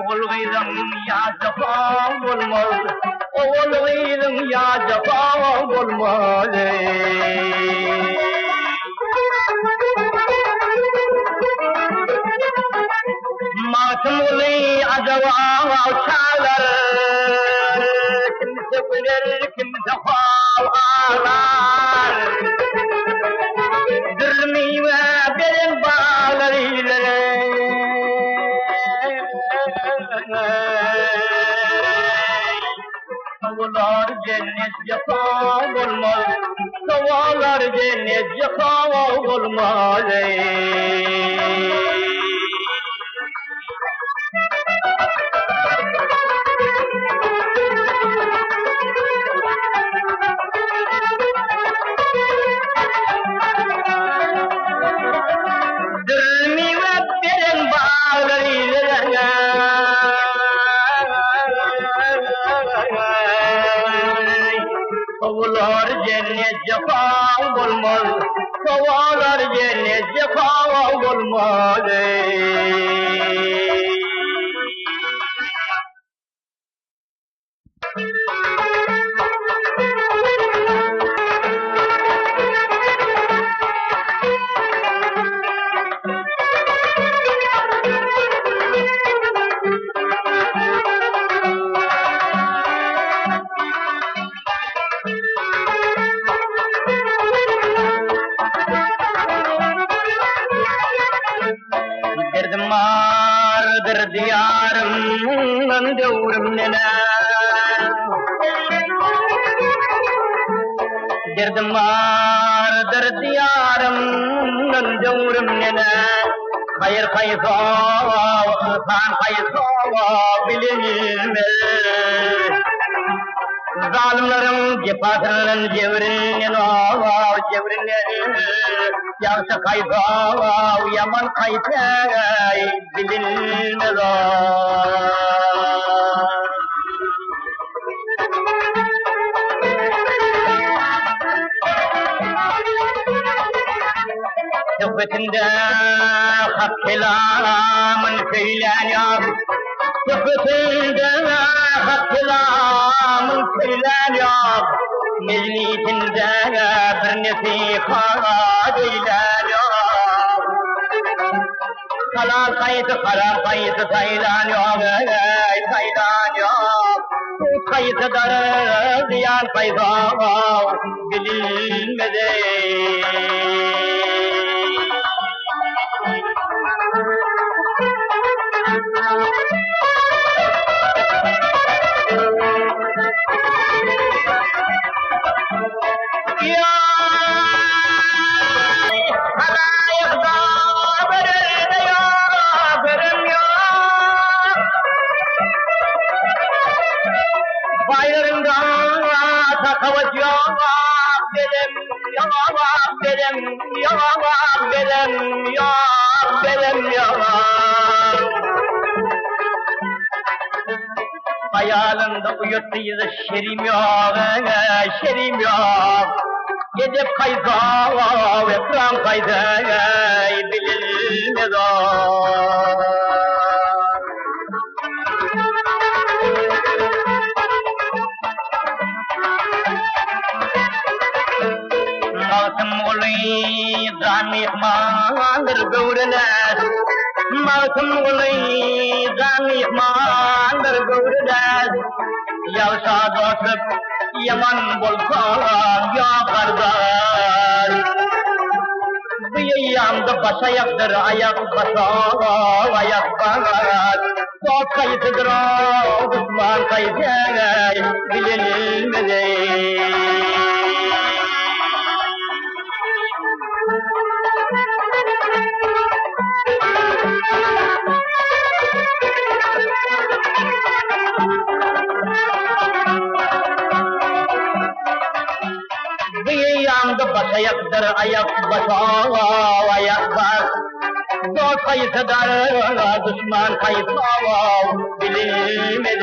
Oğulgıydın ya cefa olmaz, oğulgıydın ya cefa olmaz. Masumuli acaba çalar, kimse bilir kimse ağlar. Dirmime benim bağlarıyla. Savalar cennet yaka olmaz, savalar cennet yaka olmaz. Dirmime benim bağlarıyla. Savalar cennet cefa olmaz, savalar cennet cefa olmaz. Derdim vardır diyarımdan devrim nene. Derdim vardır diyarımdan devrim nene. Hayır kaysa, san kaysa bilinmez. Zalimlerin cefasının cevrinden Yavşa kaysa, yaman kaysa bilinmez. Sohbetinde hak kelamın söyleniyor. Sohbetinde hak kelamın söyleniyor. Meclisinde bir nesihat eyleniyor. Halal kayıtı, haram kayıtı saylanıyor, saylanıyor. Bu kayıtıdır ziyan fayda bilinmez. Hayalında uyuttuydu şerim yok, şerim yok. Gidip kaysa, ekran kaysa bilinmez o. Mağsım olayı zanihmandır gövreler. Mağsım olayı zanihmandır gövreler. Yavşa dostum yaman bolsa yakarlar. Bu yanda baş ayaktır, ayak basa, ayak basar. Dost kayıtıdır o, düşman kayıtı bilinmez. Yanda baş ayaktır, ayak basa, ayak bas. Dost kayıtıdır, düşman kayıtı bilinmez.